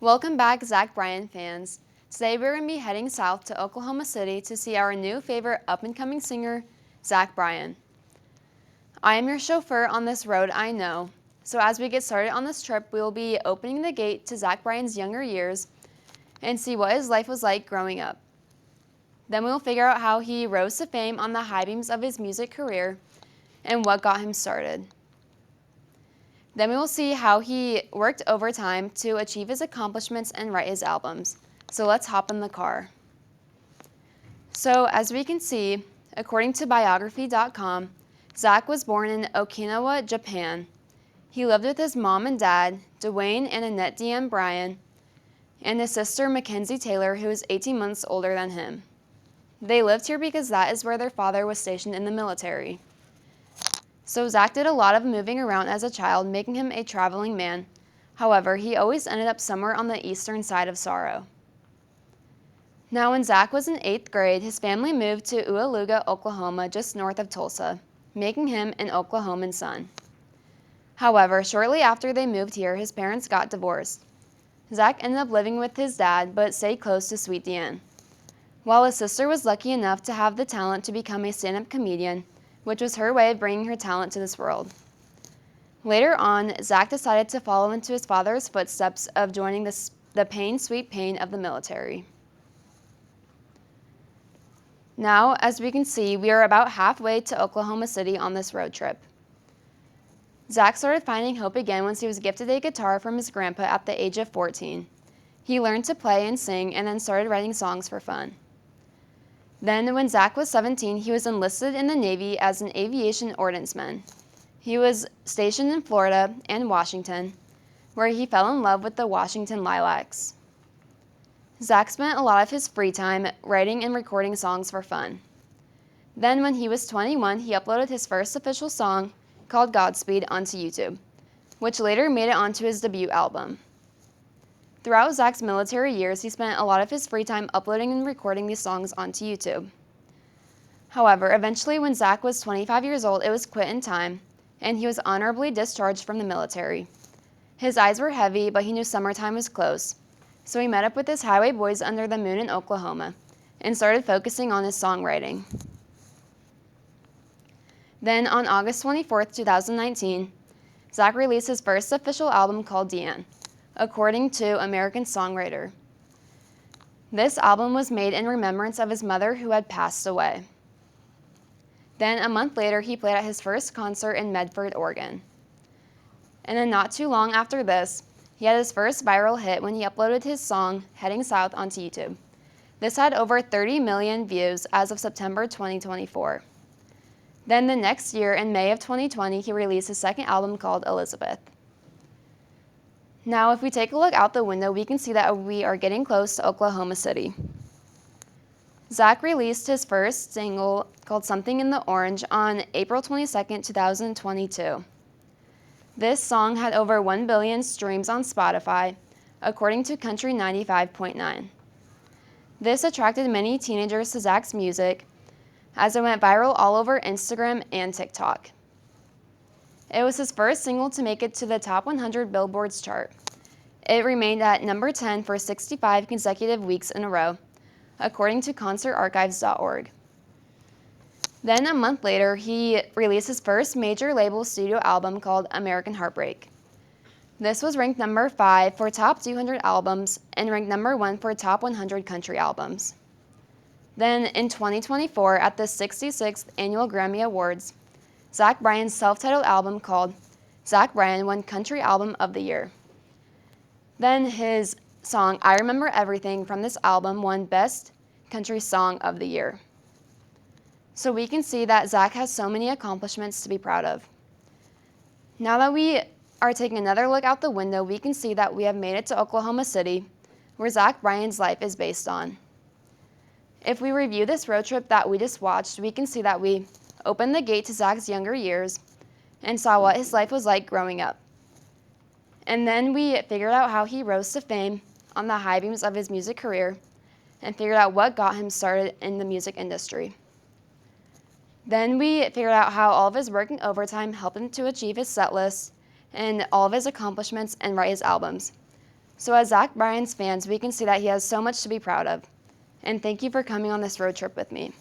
Welcome back, Bryan fans. Today we're going to be heading south to Oklahoma City to see our new favorite up-and-coming singer, Bryan. I am your chauffeur on this road, I know. So as we get started on this trip, we will be opening the gate to Bryan's younger years and see what his life was like growing up. Then we will figure out how he rose to fame on the high beams of his music career and what got him started. Then we will see how he worked overtime to achieve his accomplishments and write his albums. So let's hop in the car. So as we can see, according to biography.com, Zach was born in Okinawa, Japan. He lived with his mom and dad, Dwayne and Annette DM Bryan, and his sister Mackenzie Taylor, who is 18 months older than him. They lived here because that is where their father was stationed in the military. So Zach did a lot of moving around as a child, making him a traveling man. However, he always ended up somewhere on the eastern side of Sorrow. Now, when Zach was in 8th grade, his family moved to Ualuga, Oklahoma, just north of Tulsa, making him an Oklahoman son. However, shortly after they moved here, his parents got divorced. Zach ended up living with his dad, but stayed close to Sweet Deanne, while his sister was lucky enough to have the talent to become a stand-up comedian, which was her way of bringing her talent to this world. Later on, Zach decided to follow into his father's footsteps of joining the pain, sweet pain of the military. Now, as we can see, we are about halfway to Oklahoma City on this road trip. Zach started finding hope again once he was gifted a guitar from his grandpa at the age of 14. He learned to play and sing and then started writing songs for fun. Then, when Zach was 17, he was enlisted in the Navy as an aviation ordnanceman. He was stationed in Florida and Washington, where he fell in love with the Washington Lilacs. Zach spent a lot of his free time writing and recording songs for fun. Then, when he was 21, he uploaded his first official song, called Godspeed, onto YouTube, which later made it onto his debut album. Throughout Zach's military years, he spent a lot of his free time uploading and recording these songs onto YouTube. However, eventually when Zach was 25 years old, it was quit in time, and he was honorably discharged from the military. His eyes were heavy, but he knew summertime was close, so he met up with his highway boys under the moon in Oklahoma and started focusing on his songwriting. Then, on August 24, 2019, Zach released his first official album called Deanne, according to American Songwriter. This album was made in remembrance of his mother who had passed away. Then, a month later, he played at his first concert in Medford, Oregon. And then not too long after this, he had his first viral hit when he uploaded his song, Heading South, onto YouTube. This had over 30 million views as of September 2024. Then the next year, in May of 2020, he released his second album called Elizabeth. Now, if we take a look out the window, we can see that we are getting close to Oklahoma City. Zach released his first single called Something in the Orange on April 22, 2022. This song had over 1 billion streams on Spotify, according to Country 95.9. This attracted many teenagers to Zach's music, as it went viral all over Instagram and TikTok. It was his first single to make it to the top 100 Billboard's chart. It remained at number 10 for 65 consecutive weeks in a row, according to concertarchives.org. Then a month later, he released his first major label studio album called American Heartbreak. This was ranked number 5 for top 200 albums and ranked number 1 for top 100 country albums. Then in 2024, at the 66th Annual Grammy Awards, Bryan's self-titled album called Bryan won Country Album of the Year. Then his song I Remember Everything from this album won Best Country Song of the Year. So we can see that Zach has so many accomplishments to be proud of. Now that we are taking another look out the window, we can see that we have made it to Oklahoma City, where Bryan's life is based on. If we review this road trip that we just watched, we can see that we opened the gate to Zach's younger years and saw what his life was like growing up. And then we figured out how he rose to fame on the high beams of his music career and figured out what got him started in the music industry. Then we figured out how all of his working overtime helped him to achieve his set list and all of his accomplishments and write his albums. So as Zach Bryan's fans, we can see that he has so much to be proud of. And thank you for coming on this road trip with me.